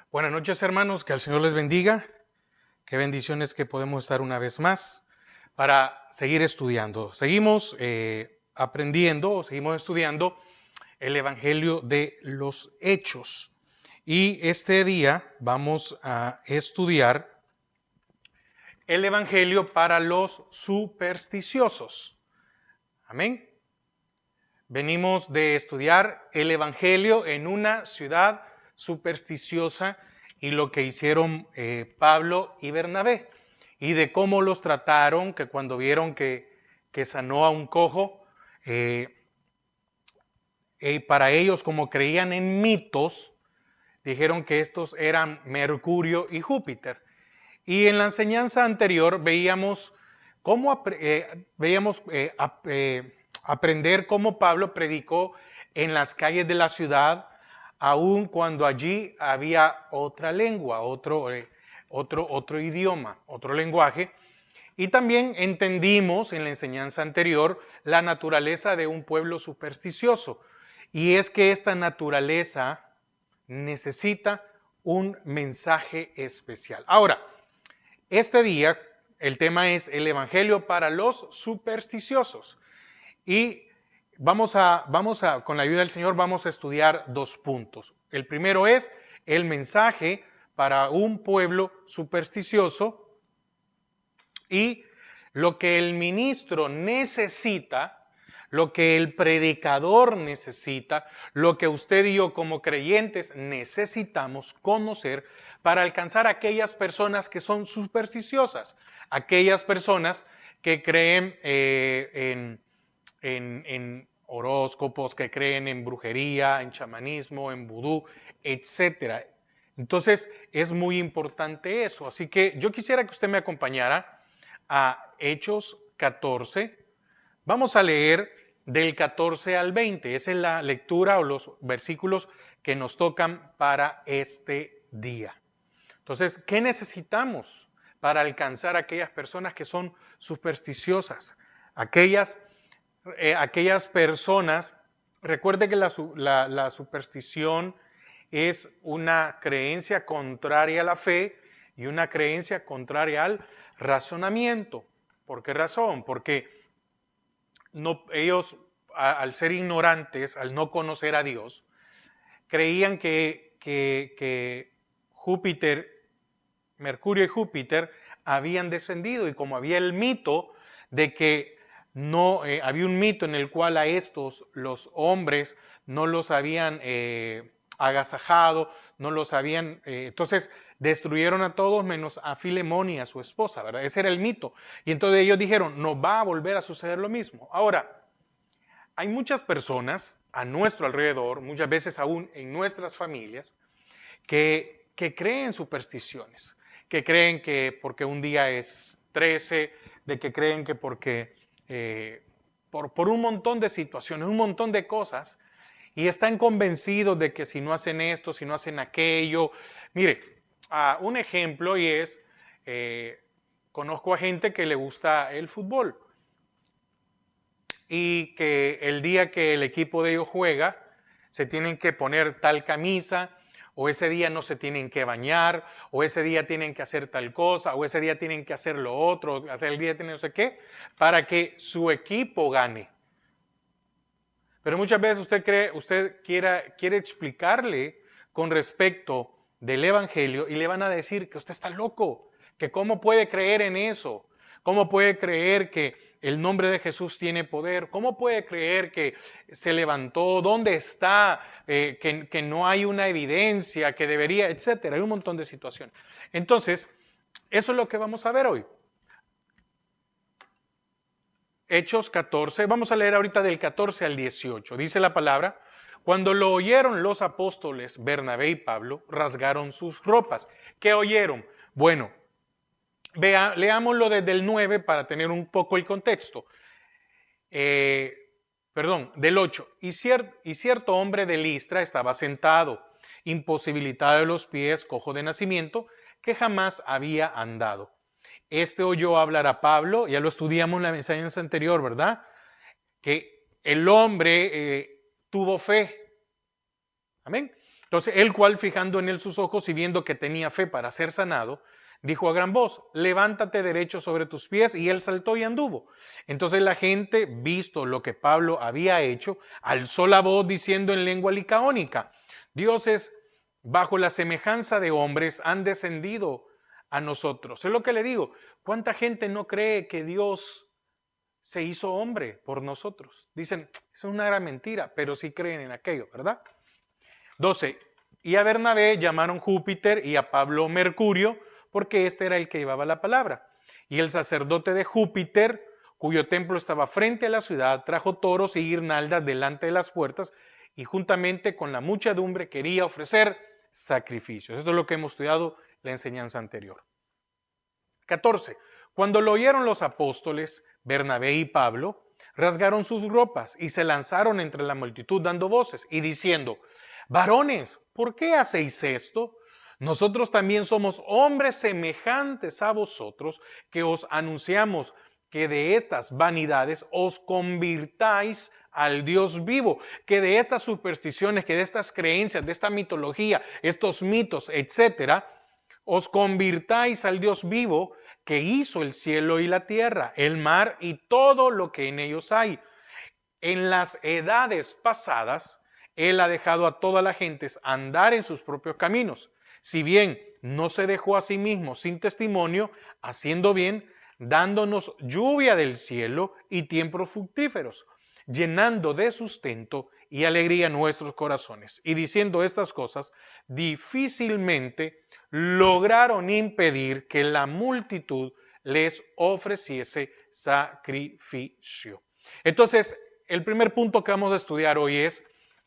Buenas noches, hermanos, que el Señor les bendiga. Qué bendiciones que podemos estar una vez más para seguir estudiando. Seguimos aprendiendo, seguimos estudiando el Evangelio de los Hechos. Y este día vamos a estudiar el Evangelio para los supersticiosos. Amén. Venimos de estudiar el Evangelio en una ciudad supersticiosa y lo que hicieron Pablo y Bernabé y de cómo los trataron, que cuando vieron que sanó a un cojo, para ellos, como creían en mitos, dijeron que estos eran Mercurio y Júpiter. Y en la enseñanza anterior veíamos cómo aprender cómo Pablo predicó en las calles de la ciudad, aun cuando allí había otra lengua, otro idioma, otro lenguaje. Y también entendimos en la enseñanza anterior la naturaleza de un pueblo supersticioso. Y es que esta naturaleza necesita un mensaje especial. Ahora, este día el tema es el Evangelio para los supersticiosos. Y con la ayuda del Señor, vamos a estudiar dos puntos. El primero es el mensaje para un pueblo supersticioso y lo que el ministro necesita, lo que el predicador necesita, lo que usted y yo como creyentes necesitamos conocer para alcanzar a aquellas personas que son supersticiosas, aquellas personas que creen en horóscopos, que creen en brujería, en chamanismo, en vudú, etcétera. Entonces es muy importante eso. Así que yo quisiera que usted me acompañara a Hechos 14. Vamos a leer del 14 al 20. Esa es la lectura o los versículos que nos tocan para este día. Entonces, ¿qué necesitamos para alcanzar a aquellas personas que son supersticiosas? Aquellas personas, recuerde que la superstición es una creencia contraria a la fe y una creencia contraria al razonamiento. ¿Por qué razón? Porque ellos, al ser ignorantes, al no conocer a Dios, creían que Júpiter, Mercurio y Júpiter habían descendido, y como había el mito de que no había un mito en el cual a estos los hombres no los habían agasajado, no los habían entonces destruyeron a todos menos a Filemón y a su esposa, ¿verdad? Ese era el mito. Y entonces ellos dijeron, no va a volver a suceder lo mismo. Ahora, hay muchas personas a nuestro alrededor, muchas veces aún en nuestras familias, que creen supersticiones, que creen que porque un día es 13, de que creen que porque por un montón de situaciones, un montón de cosas, y están convencidos de que si no hacen esto, si no hacen aquello. Mire, un ejemplo y es, conozco a gente que le gusta el fútbol y que el día que el equipo de ellos juega, se tienen que poner tal camisa, o ese día no se tienen que bañar, o ese día tienen que hacer tal cosa, o ese día tienen que hacer lo otro, hacer el día tienen no sé qué, para que su equipo gane. Pero muchas veces usted quiere explicarle con respecto del Evangelio y le van a decir que usted está loco, que cómo puede creer en eso, cómo puede creer que el nombre de Jesús tiene poder, cómo puede creer que se levantó, dónde está, que no hay una evidencia, que debería, etcétera. Hay un montón de situaciones. Entonces, eso es lo que vamos a ver hoy. Hechos 14, vamos a leer ahorita del 14 al 18. Dice la palabra, cuando lo oyeron los apóstoles Bernabé y Pablo, rasgaron sus ropas. ¿Qué oyeron? Bueno, leámoslo desde el 9 para tener un poco el contexto. Del 8. Y cierto hombre de Listra estaba sentado, imposibilitado de los pies, cojo de nacimiento, que jamás había andado. Este oyó hablar a Pablo, ya lo estudiamos en la enseñanza anterior, ¿verdad? Que el hombre tuvo fe. Amén. Entonces, el cual, fijando en él sus ojos y viendo que tenía fe para ser sanado, dijo a gran voz: levántate derecho sobre tus pies. Y él saltó y anduvo. Entonces la gente, visto lo que Pablo había hecho, alzó la voz diciendo en lengua licaónica: dioses bajo la semejanza de hombres han descendido a nosotros. Es lo que le digo. ¿Cuánta gente no cree que Dios se hizo hombre por nosotros? Dicen, eso es una gran mentira, pero sí creen en aquello, ¿verdad? 12. Y a Bernabé llamaron Júpiter y a Pablo Mercurio, porque este era el que llevaba la palabra. Y el sacerdote de Júpiter, cuyo templo estaba frente a la ciudad, trajo toros y guirnaldas delante de las puertas, y juntamente con la muchedumbre quería ofrecer sacrificios. Esto es lo que hemos estudiado la enseñanza anterior. 14. Cuando lo oyeron los apóstoles, Bernabé y Pablo, rasgaron sus ropas y se lanzaron entre la multitud dando voces y diciendo: varones, ¿por qué hacéis esto? Nosotros también somos hombres semejantes a vosotros, que os anunciamos que de estas vanidades os convirtáis al Dios vivo, que de estas supersticiones, que de estas creencias, de esta mitología, estos mitos, etcétera, os convirtáis al Dios vivo, que hizo el cielo y la tierra, el mar y todo lo que en ellos hay. En las edades pasadas, Él ha dejado a todas las gentes andar en sus propios caminos. Si bien no se dejó a sí mismo sin testimonio, haciendo bien, dándonos lluvia del cielo y tiempos fructíferos, llenando de sustento y alegría nuestros corazones. Y diciendo estas cosas, difícilmente lograron impedir que la multitud les ofreciese sacrificio. Entonces, el primer punto que vamos a estudiar hoy es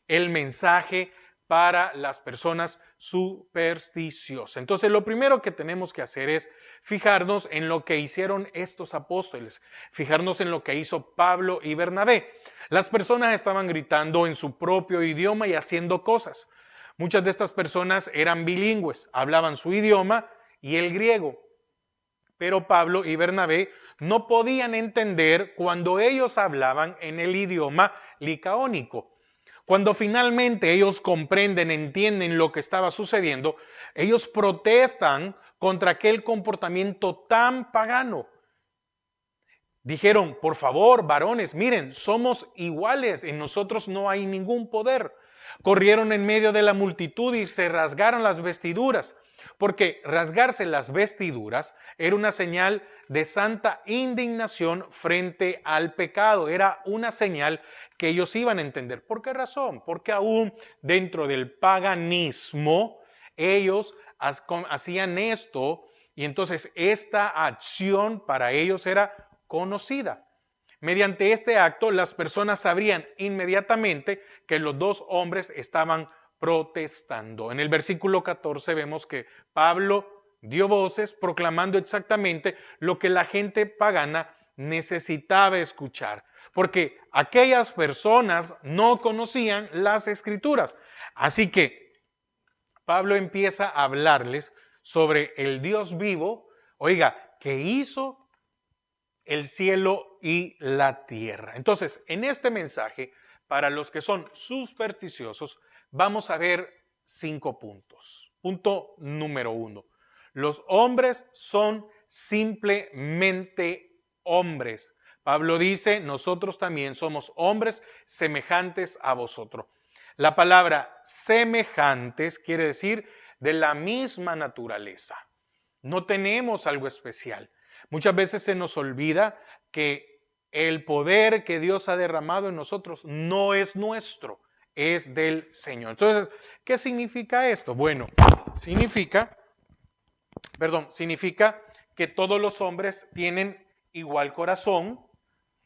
el mensaje para las personas supersticiosas. Entonces, lo primero que tenemos que hacer es fijarnos en lo que hicieron estos apóstoles, fijarnos en lo que hizo Pablo y Bernabé. Las personas estaban gritando en su propio idioma y haciendo cosas. Muchas de estas personas eran bilingües, hablaban su idioma y el griego. Pero Pablo y Bernabé no podían entender cuando ellos hablaban en el idioma licaónico. Cuando finalmente ellos comprenden, entienden lo que estaba sucediendo, ellos protestan contra aquel comportamiento tan pagano. Dijeron: por favor, varones, miren, somos iguales, en nosotros no hay ningún poder. Corrieron en medio de la multitud y se rasgaron las vestiduras, porque rasgarse las vestiduras era una señal de santa indignación frente al pecado, era una señal que ellos iban a entender. ¿Por qué razón? Porque aún dentro del paganismo ellos hacían esto, y entonces esta acción para ellos era conocida. Mediante este acto, las personas sabrían inmediatamente que los dos hombres estaban protestando. En el versículo 14 vemos que Pablo dio voces proclamando exactamente lo que la gente pagana necesitaba escuchar, porque aquellas personas no conocían las escrituras. Así que Pablo empieza a hablarles sobre el Dios vivo, oiga, que hizo el cielo y la tierra. Entonces, en este mensaje, para los que son supersticiosos, vamos a ver 5 puntos. Punto número 1. Los hombres son simplemente hombres. Pablo dice: nosotros también somos hombres semejantes a vosotros. La palabra semejantes quiere decir de la misma naturaleza. No tenemos algo especial. Muchas veces se nos olvida que el poder que Dios ha derramado en nosotros no es nuestro, es del Señor. Entonces, ¿qué significa esto? Bueno, significa que todos los hombres tienen igual corazón,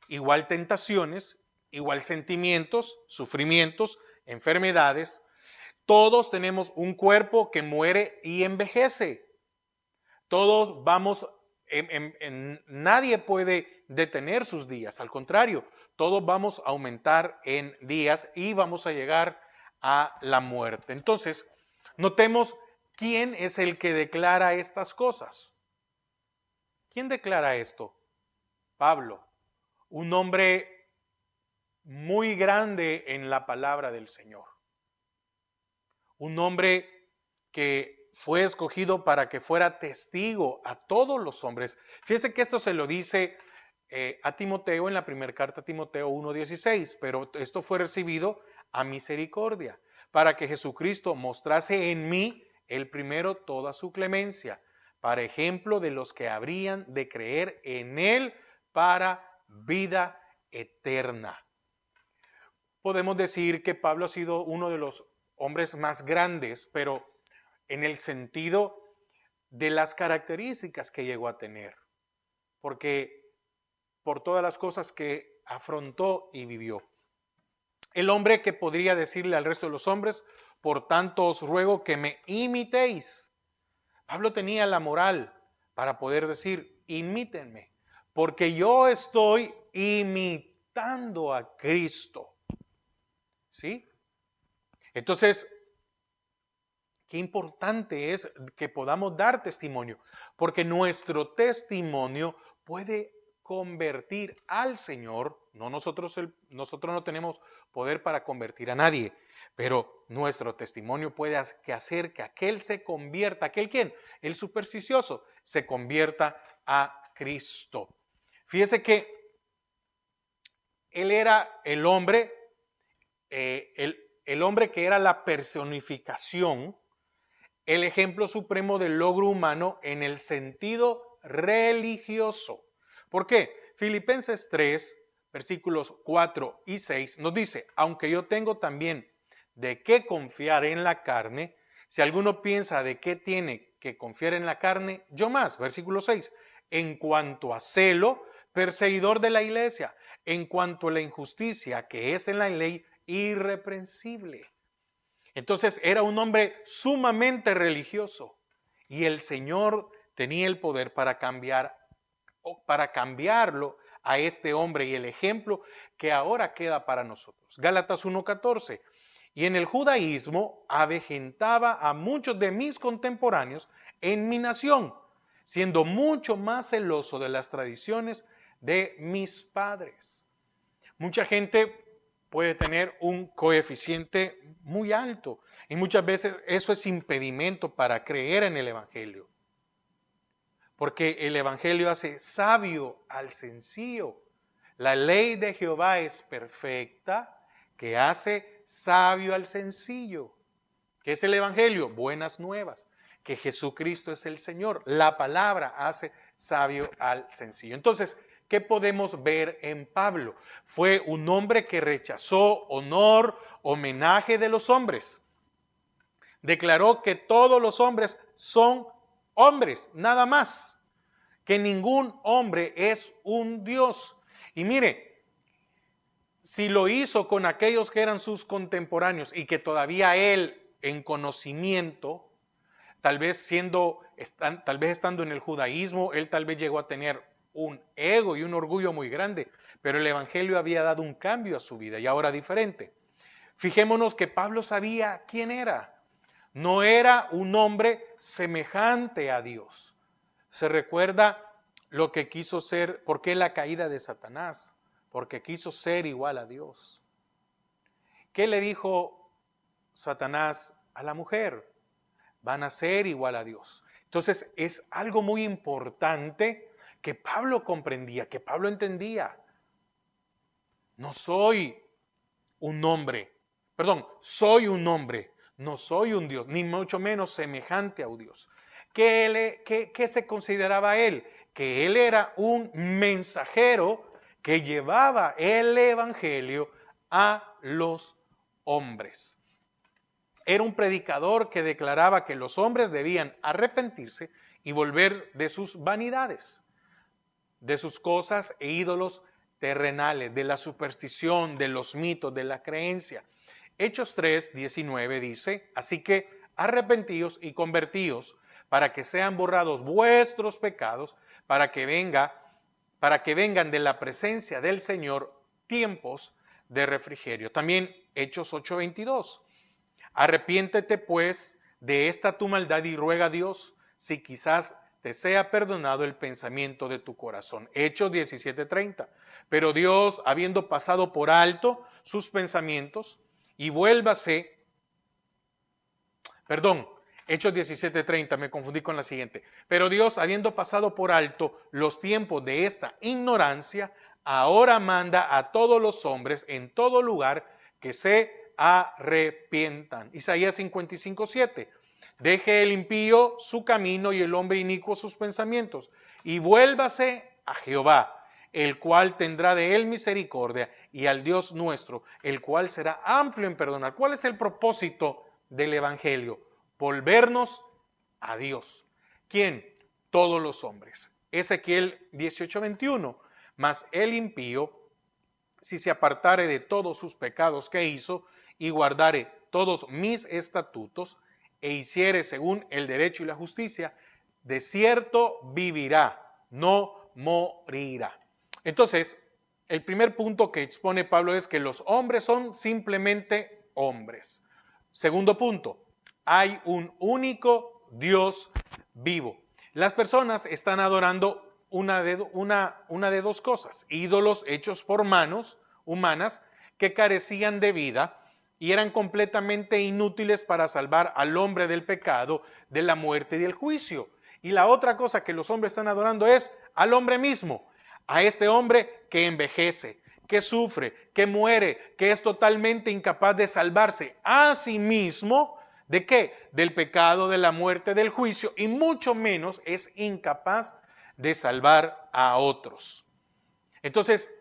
igual tentaciones, igual sentimientos, sufrimientos, enfermedades. Todos tenemos un cuerpo que muere y envejece. Todos vamos, nadie puede detener sus días, al contrario, todos vamos a aumentar en días y vamos a llegar a la muerte. Entonces, notemos quién es el que declara estas cosas. ¿Quién declara esto? Pablo, un hombre muy grande en la palabra del Señor. un hombre que fue escogido para que fuera testigo a todos los hombres. Fíjese que esto se lo dice a Timoteo en la primera carta a Timoteo 1:16, pero esto fue recibido a misericordia, para que Jesucristo mostrase en mí el primero toda su clemencia, para ejemplo de los que habrían de creer en él para vida eterna. Podemos decir que Pablo ha sido uno de los hombres más grandes, pero en el sentido de las características que llegó a tener, porque por todas las cosas que afrontó y vivió. El hombre que podría decirle al resto de los hombres, por tanto os ruego que me imitéis. Pablo tenía la moral para poder decir, imítenme, porque yo estoy imitando a Cristo. ¿Sí? Entonces, qué importante es que podamos dar testimonio, porque nuestro testimonio puede convertir al Señor. No nosotros no tenemos poder para convertir a nadie, pero nuestro testimonio puede hacer que aquel se convierta, ¿aquel quién? El supersticioso, se convierta a Cristo. Fíjese que él era el hombre, el hombre que era la personificación, el ejemplo supremo del logro humano en el sentido religioso. ¿Por qué? Filipenses 3, versículos 4 y 6 nos dice, aunque yo tengo también de qué confiar en la carne, si alguno piensa de qué tiene que confiar en la carne, yo más, versículo 6, en cuanto a celo, perseguidor de la iglesia, en cuanto a la injusticia que es en la ley, irreprensible. Entonces era un hombre sumamente religioso y el Señor tenía el poder para cambiarlo a este hombre y el ejemplo que ahora queda para nosotros. Gálatas 1:14. Y en el judaísmo avejentaba a muchos de mis contemporáneos en mi nación, siendo mucho más celoso de las tradiciones de mis padres. Mucha gente puede tener un coeficiente muy alto y muchas veces eso es impedimento para creer en el Evangelio. Porque el Evangelio hace sabio al sencillo. La ley de Jehová es perfecta, que hace sabio al sencillo. ¿Qué es el Evangelio? Buenas nuevas, que Jesucristo es el Señor. La palabra hace sabio al sencillo. Entonces, ¿qué podemos ver en Pablo? Fue un hombre que rechazó honor, homenaje de los hombres. Declaró que todos los hombres son hombres, nada más. Que ningún hombre es un Dios. Y mire, si lo hizo con aquellos que eran sus contemporáneos y que todavía él en conocimiento, tal vez estando en el judaísmo, él tal vez llegó a tener un ego y un orgullo muy grande, pero el Evangelio había dado un cambio a su vida y ahora diferente. Fijémonos que Pablo sabía quién era. No era un hombre semejante a Dios. Se recuerda lo que quiso ser, ¿por qué la caída de Satanás? Porque quiso ser igual a Dios. ¿Qué le dijo Satanás a la mujer? Van a ser igual a Dios. Entonces es algo muy importante que Pablo comprendía, que Pablo entendía. No soy un hombre, soy un hombre, no soy un Dios, ni mucho menos semejante a un Dios. ¿Qué se consideraba él? Que él era un mensajero que llevaba el evangelio a los hombres. Era un predicador que declaraba que los hombres debían arrepentirse y volver de sus vanidades, de sus cosas e ídolos terrenales, de la superstición, de los mitos, de la creencia. Hechos 3:19 dice, así que arrepentíos y convertíos para que sean borrados vuestros pecados, para que vengan de la presencia del Señor tiempos de refrigerio. También Hechos 8:22. Arrepiéntete pues de esta tu maldad y ruega a Dios si quizás te sea perdonado el pensamiento de tu corazón. Hechos 17:30. Pero Dios, habiendo pasado por alto sus pensamientos, y vuélvase Perdón, Hechos 17:30, me confundí con la siguiente. Pero Dios, habiendo pasado por alto los tiempos de esta ignorancia, ahora manda a todos los hombres en todo lugar que se arrepientan. Isaías 55:7. Deje el impío su camino y el hombre inicuo sus pensamientos, y vuélvase a Jehová, el cual tendrá de él misericordia, y al Dios nuestro, el cual será amplio en perdonar. ¿Cuál es el propósito del evangelio? Volvernos a Dios. ¿Quién? Todos los hombres. Ezequiel 18:21. Mas el impío, si se apartare de todos sus pecados que hizo, y guardare todos mis estatutos, e hiciere según el derecho y la justicia, de cierto vivirá, no morirá. Entonces, el primer punto que expone Pablo es que los hombres son simplemente hombres. Segundo punto, hay un único Dios vivo. Las personas están adorando una de dos cosas: ídolos hechos por manos humanas que carecían de vida y eran completamente inútiles para salvar al hombre del pecado, de la muerte y del juicio. Y la otra cosa que los hombres están adorando es al hombre mismo, a este hombre que envejece, que sufre, que muere, que es totalmente incapaz de salvarse a sí mismo. ¿De qué? Del pecado, de la muerte, del juicio, y mucho menos es incapaz de salvar a otros. Entonces,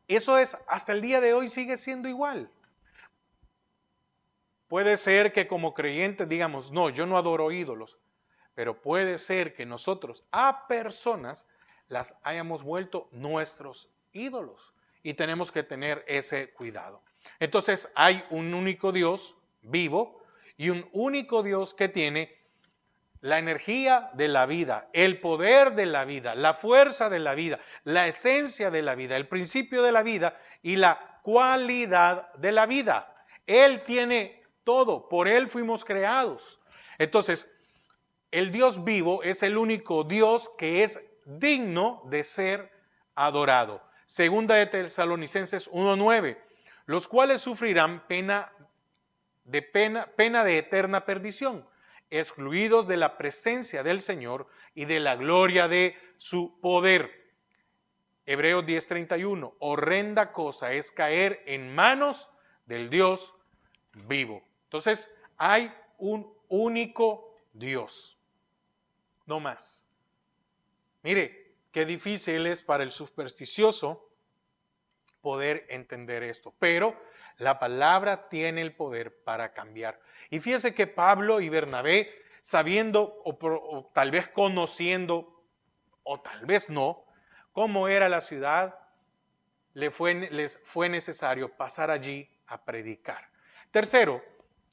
eso es, hasta el día de hoy sigue siendo igual. Puede ser que como creyentes digamos, no, yo no adoro ídolos, pero puede ser que nosotros a personas las hayamos vuelto nuestros ídolos y tenemos que tener ese cuidado. Entonces hay un único Dios vivo y un único Dios que tiene la energía de la vida, el poder de la vida, la fuerza de la vida, la esencia de la vida, el principio de la vida y la cualidad de la vida. Él tiene todo, por Él fuimos creados. Entonces, el Dios vivo es el único Dios que es digno de ser adorado. Segunda de Tesalonicenses 1:9, los cuales sufrirán pena de eterna perdición, excluidos de la presencia del Señor y de la gloria de su poder. Hebreos 10:31, horrenda cosa es caer en manos del Dios vivo. Entonces, hay un único Dios, no más. Mire, qué difícil es para el supersticioso poder entender esto, pero la palabra tiene el poder para cambiar. Y fíjese que Pablo y Bernabé, sabiendo o tal vez conociendo, o tal vez no, cómo era la ciudad, les fue necesario pasar allí a predicar. Tercero,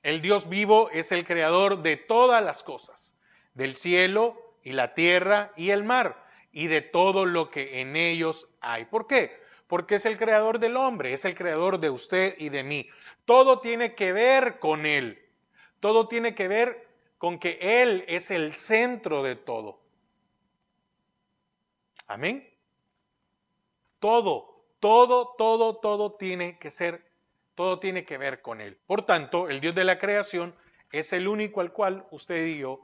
el Dios vivo es el creador de todas las cosas, del cielo y la tierra y el mar, y de todo lo que en ellos hay. ¿Por qué? Porque es el creador del hombre, es el creador de usted y de mí. Todo tiene que ver con Él. Todo tiene que ver con que Él es el centro de todo. Amén. Todo tiene que ser, todo tiene que ver con Él. Por tanto, el Dios de la creación es el único al cual usted y yo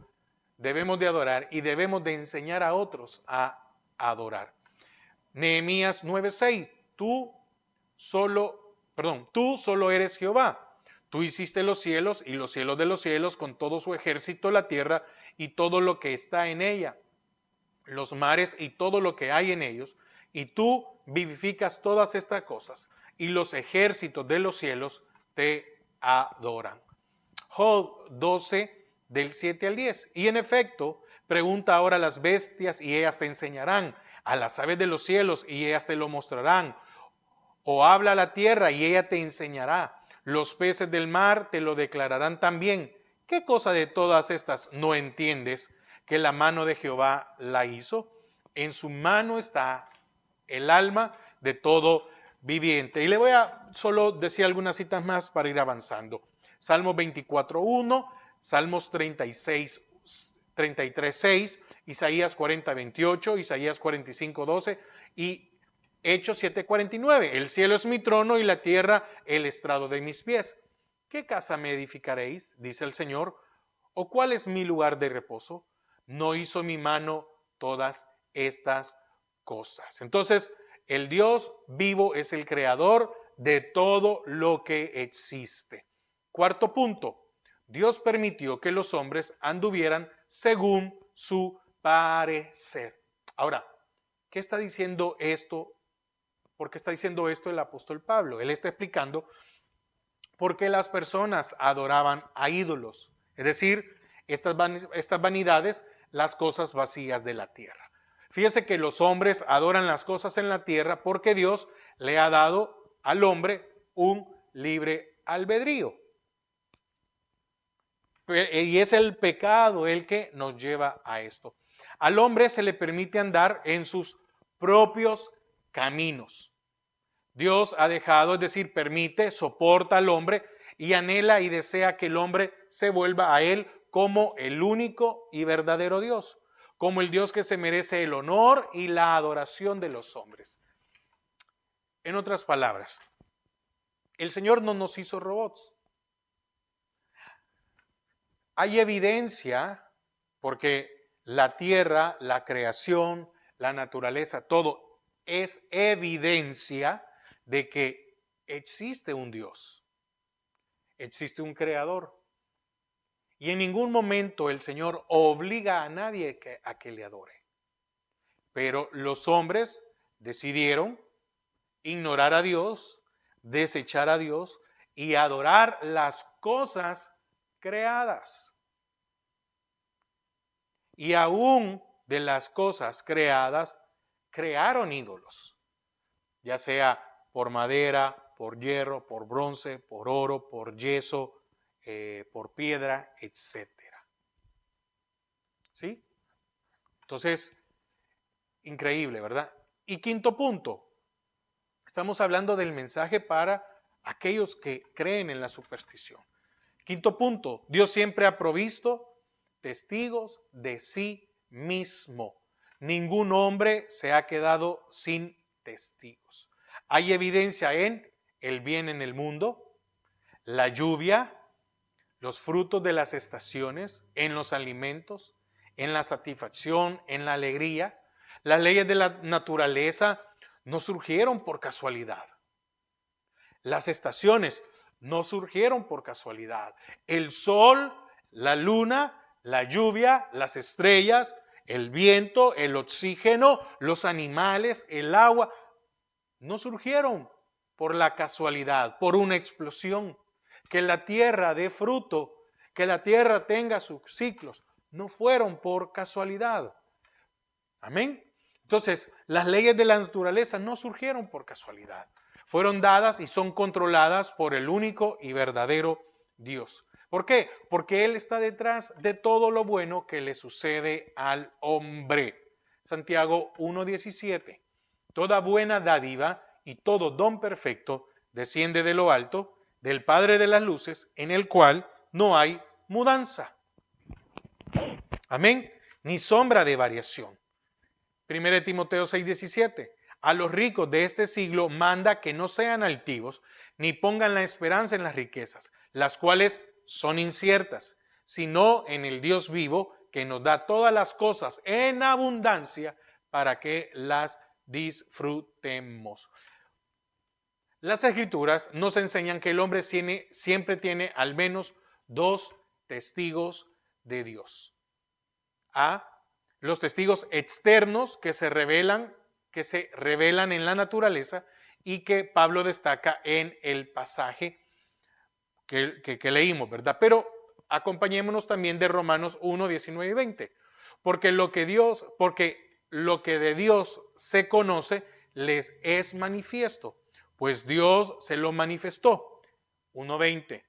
debemos de adorar y debemos de enseñar a otros a adorar. Nehemías 9:6, tú solo eres Jehová. Tú hiciste los cielos y los cielos de los cielos con todo su ejército, la tierra y todo lo que está en ella, los mares y todo lo que hay en ellos, y tú vivificas todas estas cosas, y los ejércitos de los cielos te adoran. Job 12, del 7 al 10. Y en efecto, pregunta ahora a las bestias y ellas te enseñarán, a las aves de los cielos y ellas te lo mostrarán, o habla a la tierra y ella te enseñará, los peces del mar te lo declararán también. ¿Qué cosa de todas estas no entiendes que la mano de Jehová la hizo? En su mano está el alma de todo viviente. Y le voy a solo decir algunas citas más para ir avanzando. Salmos 24:1, Salmos 33:6, Isaías 40:28, Isaías 45:12 y Hechos 7:49. El cielo es mi trono y la tierra el estrado de mis pies. ¿Qué casa me edificaréis? Dice el Señor. ¿O cuál es mi lugar de reposo? ¿No hizo mi mano todas estas cosas? Entonces, el Dios vivo es el creador de todo lo que existe. Cuarto punto, Dios permitió que los hombres anduvieran según su parecer. Ahora, ¿qué está diciendo esto? ¿Por qué está diciendo esto el apóstol Pablo? Él está explicando por qué las personas adoraban a ídolos, es decir, estas vanidades, las cosas vacías de la tierra. Fíjese que los hombres adoran las cosas en la tierra porque Dios le ha dado al hombre un libre albedrío. Y es el pecado el que nos lleva a esto. Al hombre se le permite andar en sus propios caminos. Dios ha dejado, es decir, permite, soporta al hombre y anhela y desea que el hombre se vuelva a él como el único y verdadero Dios, como el Dios que se merece el honor y la adoración de los hombres. En otras palabras, el Señor no nos hizo robots. Hay evidencia, porque la tierra, la creación, la naturaleza, todo es evidencia de que existe un Dios, existe un creador. Y en ningún momento el Señor obliga a nadie a que le adore. Pero los hombres decidieron ignorar a Dios, desechar a Dios y adorar las cosas creadas. Y aún de las cosas creadas, crearon ídolos, ya sea por madera, por hierro, por bronce, por oro, por yeso, por piedra, etcétera. ¿Sí? Entonces, increíble, ¿verdad? Y quinto punto, estamos hablando del mensaje para aquellos que creen en la superstición. Quinto punto, Dios siempre ha provisto testigos de sí mismo. Ningún hombre se ha quedado sin testigos. Hay evidencia en el bien en el mundo, la lluvia, los frutos de las estaciones, en los alimentos, en la satisfacción, en la alegría. Las leyes de la naturaleza no surgieron por casualidad. Las estaciones no surgieron por casualidad. El sol, la luna, la lluvia, las estrellas, el viento, el oxígeno, los animales, el agua, no surgieron por la casualidad, por una explosión. Que la tierra dé fruto, que la tierra tenga sus ciclos, no fueron por casualidad. Amén. Entonces, las leyes de la naturaleza no surgieron por casualidad. Fueron dadas y son controladas por el único y verdadero Dios. ¿Por qué? Porque Él está detrás de todo lo bueno que le sucede al hombre. Santiago 1:17. Toda buena dádiva y todo don perfecto desciende de lo alto, del Padre de las luces, en el cual no hay mudanza. Amén. Ni sombra de variación. 1 Timoteo 6:17. A los ricos de este siglo manda que no sean altivos, ni pongan la esperanza en las riquezas, las cuales son inciertas, sino en el Dios vivo, que nos da todas las cosas en abundancia para que las disfrutemos. Las Escrituras nos enseñan que el hombre siempre tiene al menos dos testigos de Dios. Los testigos externos que se revelan en la naturaleza y que Pablo destaca en el pasaje que leímos, ¿verdad? Pero acompañémonos también de Romanos 1, 19 y 20. Porque lo que de Dios se conoce les es manifiesto, pues Dios se lo manifestó. 1:20.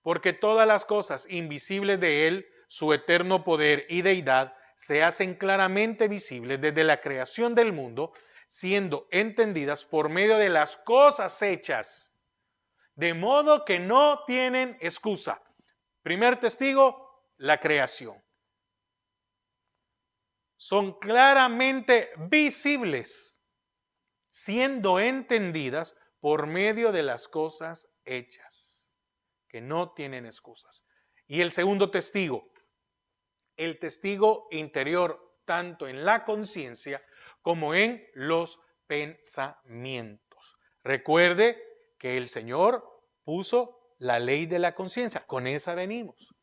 Porque todas las cosas invisibles de Él, su eterno poder y deidad, se hacen claramente visibles desde la creación del mundo, siendo entendidas por medio de las cosas hechas, de modo que no tienen excusa. Primer testigo, la creación. Son claramente visibles, siendo entendidas por medio de las cosas hechas, que no tienen excusas. Y el segundo testigo, el testigo interior, tanto en la conciencia como en los pensamientos. Recuerde que el Señor puso la ley de la conciencia, con esa venimos.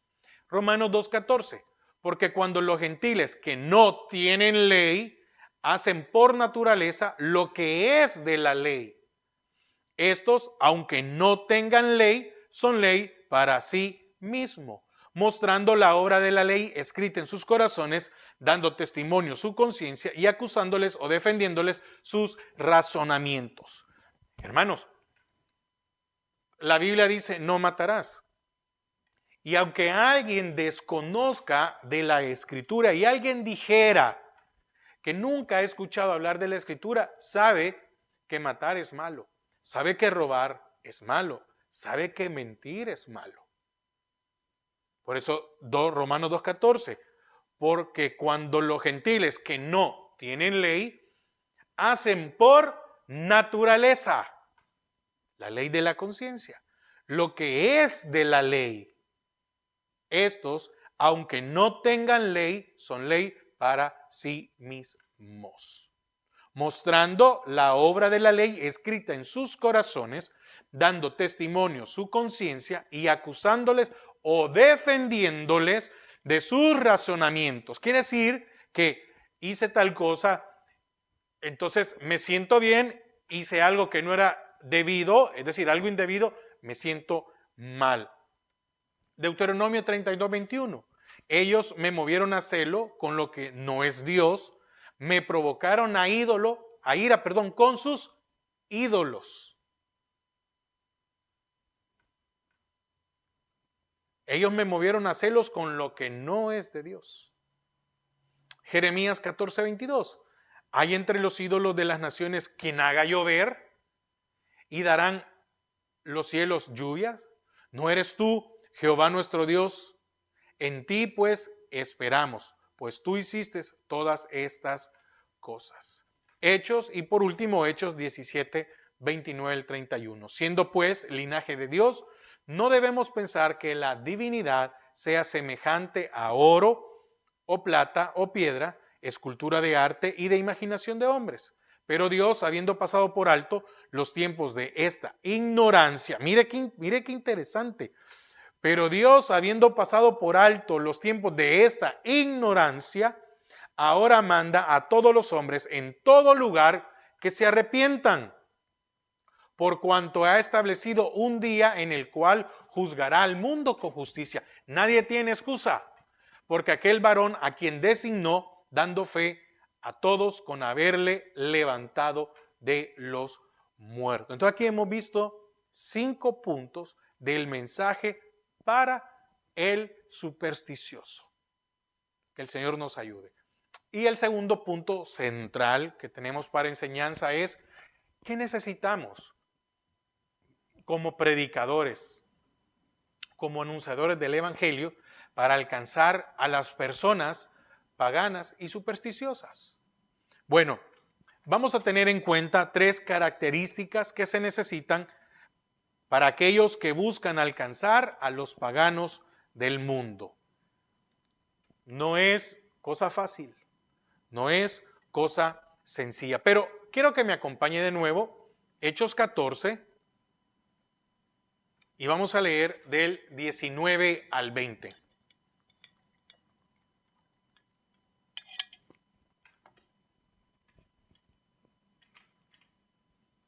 Romanos 2:14, porque cuando los gentiles que no tienen ley hacen por naturaleza lo que es de la ley, estos, aunque no tengan ley, son ley para sí mismo, mostrando la obra de la ley escrita en sus corazones, dando testimonio su conciencia y acusándoles o defendiéndoles sus razonamientos. Hermanos, la Biblia dice, no matarás. Y aunque alguien desconozca de la Escritura y alguien dijera que nunca ha escuchado hablar de la Escritura, sabe que matar es malo, sabe que robar es malo, sabe que mentir es malo. Por eso Romanos 2:14, porque cuando los gentiles que no tienen ley hacen por naturaleza la ley de la conciencia, lo que es de la ley, estos, aunque no tengan ley, son ley para sí mismos, mostrando la obra de la ley escrita en sus corazones, dando testimonio su conciencia y acusándoles o defendiéndoles de sus razonamientos. Quiere decir que hice tal cosa, entonces me siento bien, hice algo que no era debido, es decir, algo indebido, me siento mal. Deuteronomio 32:21. Ellos me movieron a celo con lo que no es Dios, me provocaron a ira, con sus ídolos. Ellos me movieron a celos con lo que no es de Dios. Jeremías 14:22. Hay entre los ídolos de las naciones quien haga llover y darán los cielos lluvias. ¿No eres tú, Jehová nuestro Dios? En ti pues esperamos, pues tú hiciste todas estas cosas. Hechos, y por último Hechos 17:29-31. Siendo pues linaje de Dios, no debemos pensar que la divinidad sea semejante a oro o plata o piedra, escultura de arte y de imaginación de hombres. Pero Dios, habiendo pasado por alto los tiempos de esta ignorancia, mire qué interesante, pero Dios, habiendo pasado por alto los tiempos de esta ignorancia, ahora manda a todos los hombres en todo lugar que se arrepientan, por cuanto ha establecido un día en el cual juzgará al mundo con justicia. Nadie tiene excusa, porque aquel varón a quien designó, dando fe a todos con haberle levantado de los muertos. Entonces aquí hemos visto 5 puntos del mensaje para el supersticioso. Que el Señor nos ayude. Y el segundo punto central que tenemos para enseñanza es, ¿qué necesitamos como predicadores, como anunciadores del Evangelio para alcanzar a las personas paganas y supersticiosas? Bueno, vamos a tener en cuenta 3 características que se necesitan para aquellos que buscan alcanzar a los paganos del mundo. No es cosa fácil, no es cosa sencilla, pero quiero que me acompañe de nuevo Hechos 14 y vamos a leer del 19 al 20.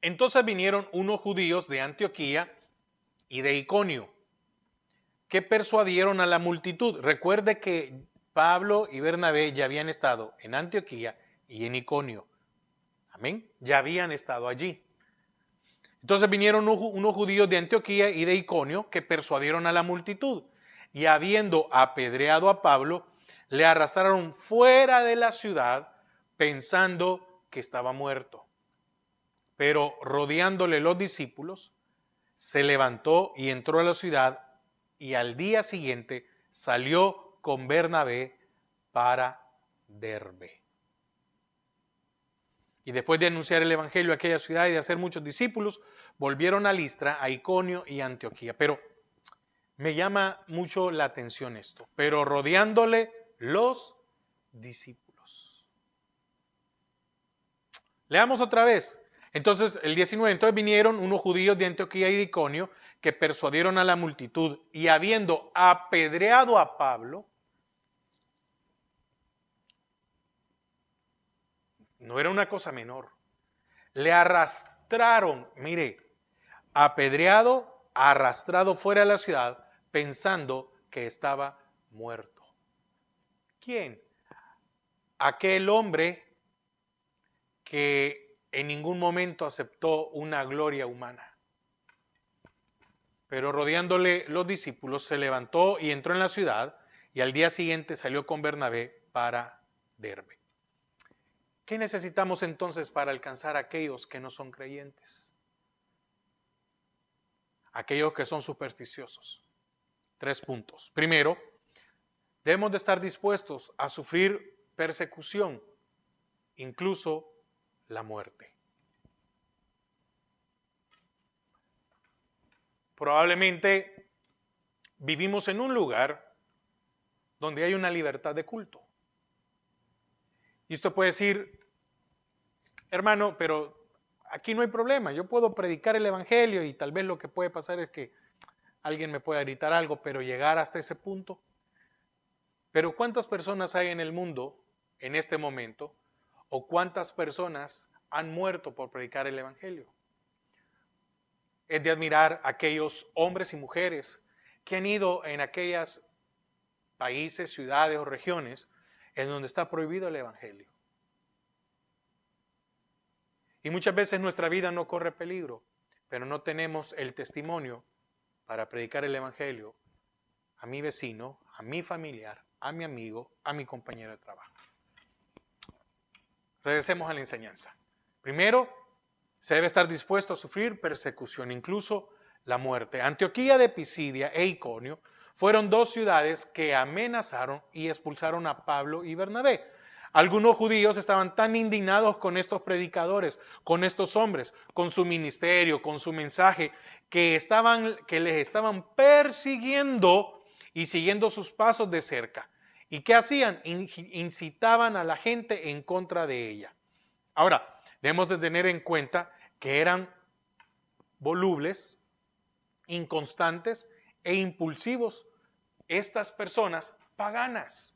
Entonces vinieron unos judíos de Antioquía y de Iconio, que persuadieron a la multitud. Recuerde que Pablo y Bernabé ya habían estado en Antioquía y en Iconio. Amén. Ya habían estado allí. Entonces vinieron unos judíos de Antioquía y de Iconio que persuadieron a la multitud. Y habiendo apedreado a Pablo, le arrastraron fuera de la ciudad pensando que estaba muerto. Pero rodeándole los discípulos, se levantó y entró a la ciudad, y al día siguiente salió con Bernabé para Derbe. Y después de anunciar el evangelio a aquella ciudad y de hacer muchos discípulos, volvieron a Listra, a Iconio y a Antioquía. Pero me llama mucho la atención esto. Pero rodeándole los discípulos. Leamos otra vez. Entonces, el 19, entonces vinieron unos judíos de Antioquía y de Iconio que persuadieron a la multitud y habiendo apedreado a Pablo, no era una cosa menor, le arrastraron, mire, apedreado, arrastrado fuera de la ciudad, pensando que estaba muerto. ¿Quién? Aquel hombre que en ningún momento aceptó una gloria humana. Pero rodeándole los discípulos, se levantó y entró en la ciudad, y al día siguiente salió con Bernabé para Derbe. ¿Qué necesitamos entonces para alcanzar a aquellos que no son creyentes? Aquellos que son supersticiosos. 3 puntos. Primero, debemos de estar dispuestos a sufrir persecución, incluso la muerte. Probablemente vivimos en un lugar donde hay una libertad de culto. Y usted puede decir, hermano, pero aquí no hay problema, yo puedo predicar el evangelio y tal vez lo que puede pasar es que alguien me pueda gritar algo, pero llegar hasta ese punto. Pero ¿cuántas personas hay en el mundo en este momento? ¿O cuántas personas han muerto por predicar el evangelio? Es de admirar aquellos hombres y mujeres que han ido en aquellos países, ciudades o regiones en donde está prohibido el evangelio. Y muchas veces nuestra vida no corre peligro, pero no tenemos el testimonio para predicar el evangelio a mi vecino, a mi familiar, a mi amigo, a mi compañero de trabajo. Regresemos a la enseñanza. Primero, se debe estar dispuesto a sufrir persecución, incluso la muerte. Antioquía de Pisidia e Iconio fueron 2 ciudades que amenazaron y expulsaron a Pablo y Bernabé. Algunos judíos estaban tan indignados con estos predicadores, con estos hombres, con su ministerio, con su mensaje, que les estaban persiguiendo y siguiendo sus pasos de cerca. ¿Y qué hacían? Incitaban a la gente en contra de ella. Ahora, debemos de tener en cuenta que eran volubles, inconstantes e impulsivos estas personas paganas.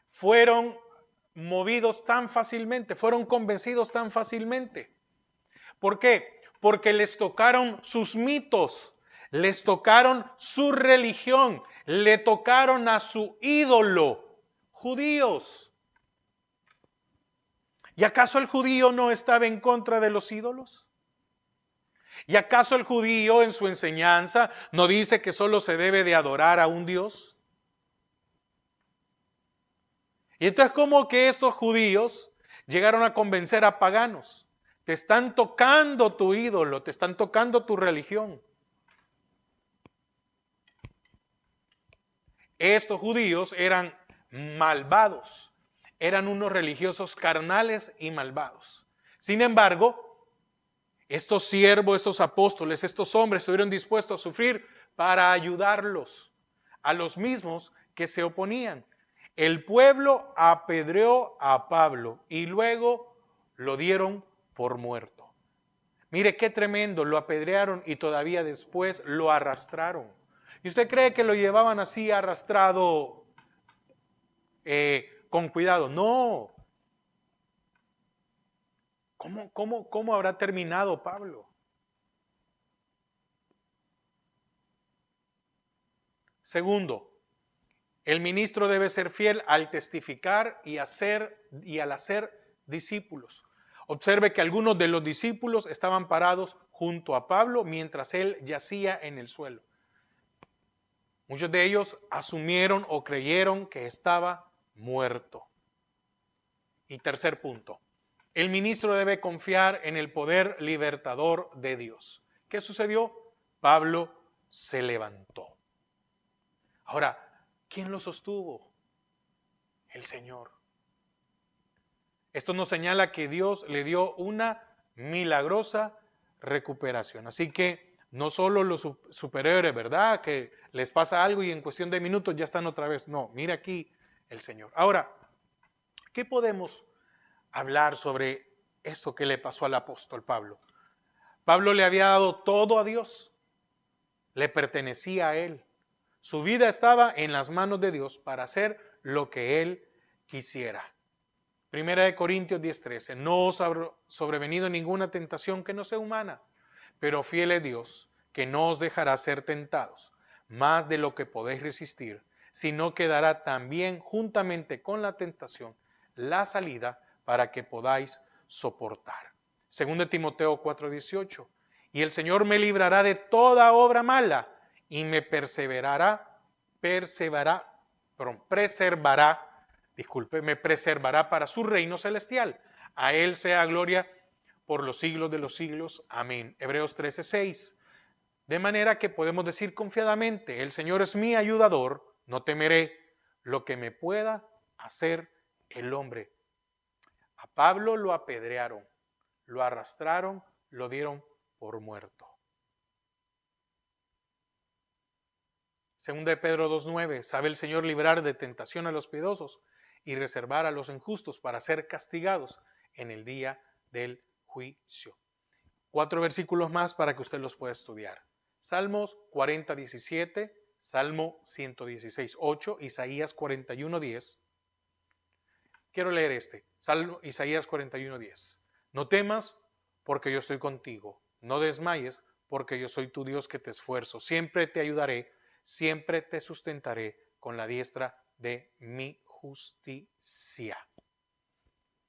Fueron movidos tan fácilmente, fueron convencidos tan fácilmente. ¿Por qué? Porque les tocaron sus mitos, les tocaron su religión, le tocaron a su ídolo, judíos. ¿Y acaso el judío no estaba en contra de los ídolos? ¿Y acaso el judío en su enseñanza no dice que solo se debe de adorar a un Dios? Y entonces, ¿cómo que estos judíos llegaron a convencer a paganos? Te están tocando tu ídolo, te están tocando tu religión. Estos judíos eran malvados, eran unos religiosos carnales y malvados. Sin embargo, estos siervos, estos apóstoles, estos hombres estuvieron dispuestos a sufrir para ayudarlos a los mismos que se oponían. El pueblo apedreó a Pablo y luego lo dieron por muerto. Mire qué tremendo, lo apedrearon y todavía después lo arrastraron. ¿Y usted cree que lo llevaban así arrastrado con cuidado? No. ¿Cómo habrá terminado Pablo? Segundo, el ministro debe ser fiel al testificar y al hacer discípulos. Observe que algunos de los discípulos estaban parados junto a Pablo mientras él yacía en el suelo. Muchos de ellos asumieron o creyeron que estaba muerto. Y tercer punto, el ministro debe confiar en el poder libertador de Dios. ¿Qué sucedió? Pablo se levantó. Ahora, ¿quién lo sostuvo? El Señor. Esto nos señala que Dios le dio una milagrosa recuperación. Así que No solo los superhéroes, ¿verdad? Que les pasa algo y en cuestión de minutos ya están otra vez. No, mira aquí el Señor. Ahora, ¿qué podemos hablar sobre esto que le pasó al apóstol Pablo? Pablo le había dado todo a Dios, le pertenecía a Él. Su vida estaba en las manos de Dios para hacer lo que Él quisiera. Primera de Corintios 10:13, no os ha sobrevenido ninguna tentación que no sea humana, pero fiel es Dios, que no os dejará ser tentados, más de lo que podéis resistir, sino que dará también juntamente con la tentación la salida para que podáis soportar. Según de Timoteo 4:18, y el Señor me librará de toda obra mala y me me preservará para su reino celestial. A Él sea gloria por los siglos de los siglos. Amén. Hebreos 13:6. De manera que podemos decir confiadamente, el Señor es mi ayudador, no temeré lo que me pueda hacer el hombre. A Pablo lo apedrearon, lo arrastraron, lo dieron por muerto. Segunda de Pedro 2:9, sabe el Señor librar de tentación a los piedosos y reservar a los injustos para ser castigados en el día del juicio. 4 versículos más para que usted los pueda estudiar. Salmos 40:17, Salmo 116:8, Isaías 41:10. Quiero leer Isaías 41:10. No temas porque yo estoy contigo, no desmayes porque yo soy tu Dios que te esfuerzo, siempre te ayudaré, siempre te sustentaré con la diestra de mi justicia.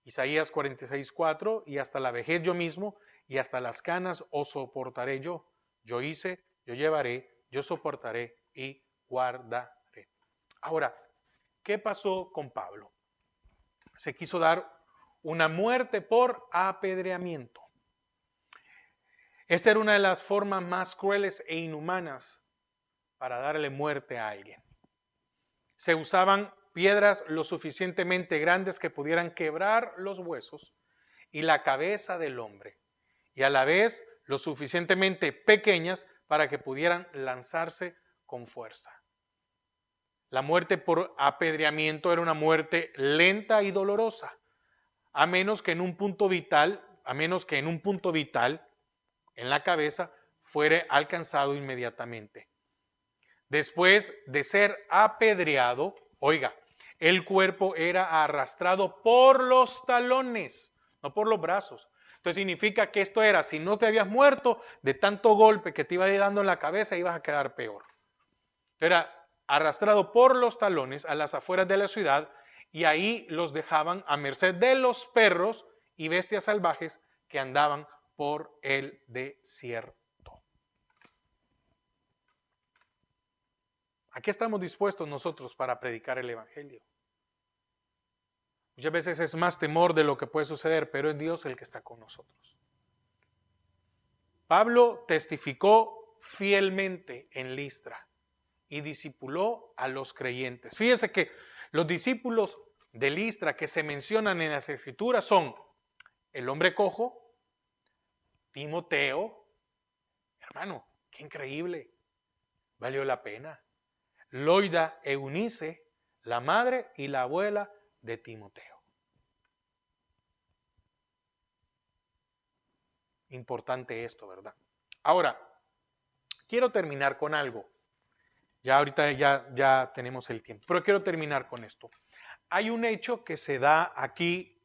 Isaías 46:4, y hasta la vejez yo mismo, y hasta las canas os soportaré yo. Yo hice, yo llevaré, yo soportaré y guardaré. Ahora, ¿qué pasó con Pablo? Se quiso dar una muerte por apedreamiento. Esta era una de las formas más crueles e inhumanas para darle muerte a alguien. Se usaban piedras lo suficientemente grandes que pudieran quebrar los huesos y la cabeza del hombre, y a la vez lo suficientemente pequeñas para que pudieran lanzarse con fuerza. La muerte por apedreamiento era una muerte lenta y dolorosa, a menos que en un punto vital, en la cabeza, fuere alcanzado inmediatamente. Después de ser apedreado, oiga, el cuerpo era arrastrado por los talones, no por los brazos. Entonces significa que esto era, si no te habías muerto de tanto golpe que te iba a ir dando en la cabeza, ibas a quedar peor. Era arrastrado por los talones a las afueras de la ciudad y ahí los dejaban a merced de los perros y bestias salvajes que andaban por el desierto. ¿A qué estamos dispuestos nosotros para predicar el evangelio? Muchas veces es más temor de lo que puede suceder, pero es Dios el que está con nosotros. Pablo testificó fielmente en Listra y discipuló a los creyentes. Fíjense que los discípulos de Listra que se mencionan en las Escrituras son el hombre cojo, Timoteo, hermano, qué increíble, valió la pena. Loida Eunice, la madre y la abuela de Timoteo. Importante esto, ¿verdad? Ahora, quiero terminar con algo. Ya ahorita ya tenemos el tiempo, pero quiero terminar con esto. Hay un hecho que se da aquí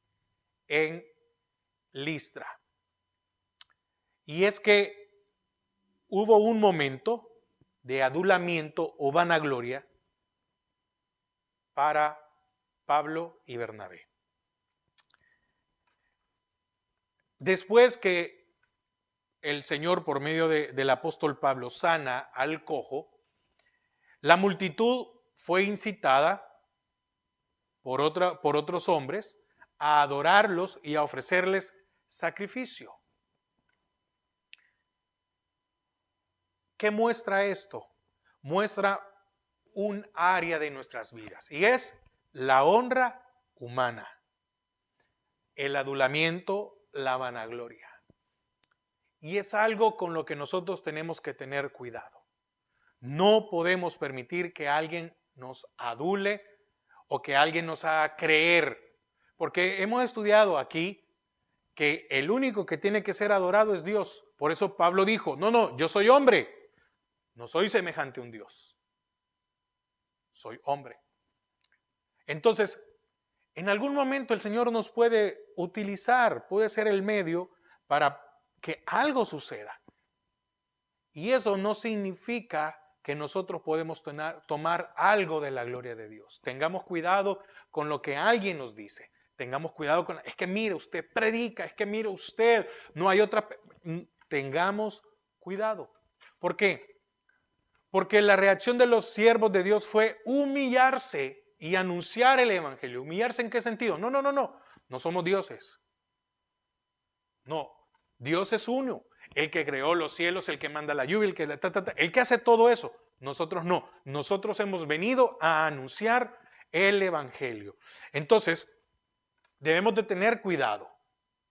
en Listra. Y es que hubo un momento de adulamiento o vanagloria para Pablo y Bernabé. Después que el Señor, por medio del apóstol Pablo, sana al cojo, la multitud fue incitada por otros hombres a adorarlos y a ofrecerles sacrificio. ¿Qué muestra esto? Muestra un área de nuestras vidas y es la honra humana, el adulamiento, la vanagloria. Y es algo con lo que nosotros tenemos que tener cuidado. No podemos permitir que alguien nos adule o que alguien nos haga creer. Porque hemos estudiado aquí que el único que tiene que ser adorado es Dios. Por eso Pablo dijo, no, yo soy hombre, no soy semejante a un Dios. Soy hombre. Entonces, en algún momento el Señor nos puede utilizar, puede ser el medio para que algo suceda. Y eso no significa que nosotros podemos tomar algo de la gloria de Dios. Tengamos cuidado con lo que alguien nos dice. Tengamos cuidado con, es que mire, usted predica, es que mire usted, no hay otra. Tengamos cuidado. ¿Por qué? Porque la reacción de los siervos de Dios fue humillarse y anunciar el evangelio. ¿Humillarse en qué sentido? No. No somos dioses. No, Dios es uno. El que creó los cielos, el que manda la lluvia, el que hace todo eso. Nosotros no. Nosotros hemos venido a anunciar el evangelio. Entonces, debemos de tener cuidado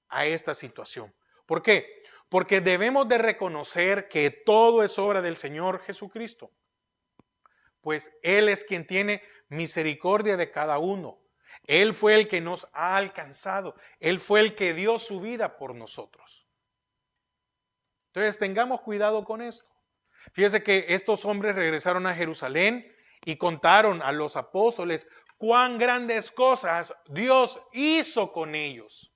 a esta situación. ¿Por qué? Porque debemos de reconocer que todo es obra del Señor Jesucristo. Pues Él es quien tiene misericordia de cada uno. Él fue el que nos ha alcanzado. Él fue el que dio su vida por nosotros. Entonces tengamos cuidado con esto. Fíjese que estos hombres regresaron a Jerusalén y contaron a los apóstoles cuán grandes cosas Dios hizo con ellos.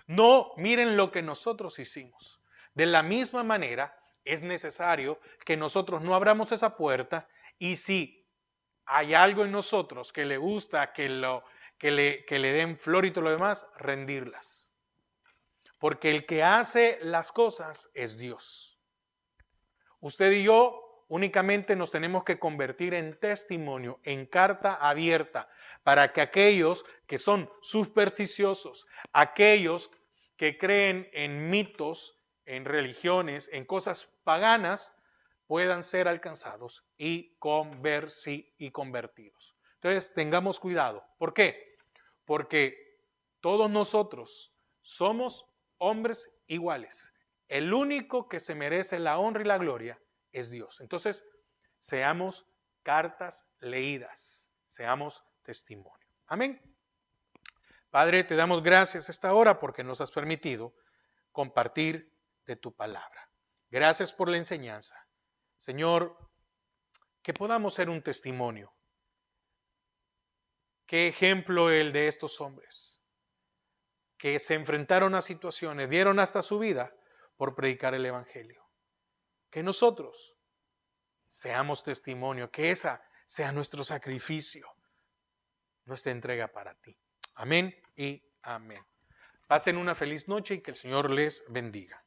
No, miren lo que nosotros hicimos. De la misma manera, es necesario que nosotros no abramos esa puerta y si hay algo en nosotros que le gusta, que le den flor y todo lo demás, rendirlas. Porque el que hace las cosas es Dios. Usted y yo únicamente nos tenemos que convertir en testimonio, en carta abierta, para que aquellos que son supersticiosos, aquellos que creen en mitos, en religiones, en cosas paganas, puedan ser alcanzados y convertidos. Entonces, tengamos cuidado. ¿Por qué? Porque todos nosotros somos hombres iguales. El único que se merece la honra y la gloria es Dios. Entonces, seamos cartas leídas, seamos testimonio. Amén. Padre, te damos gracias esta hora porque nos has permitido compartir de tu palabra. Gracias por la enseñanza. Señor, que podamos ser un testimonio. Qué ejemplo el de estos hombres que se enfrentaron a situaciones, dieron hasta su vida por predicar el evangelio. Que nosotros seamos testimonio, que esa sea nuestro sacrificio, nuestra entrega para ti. Amén y amén. Pasen una feliz noche y que el Señor les bendiga.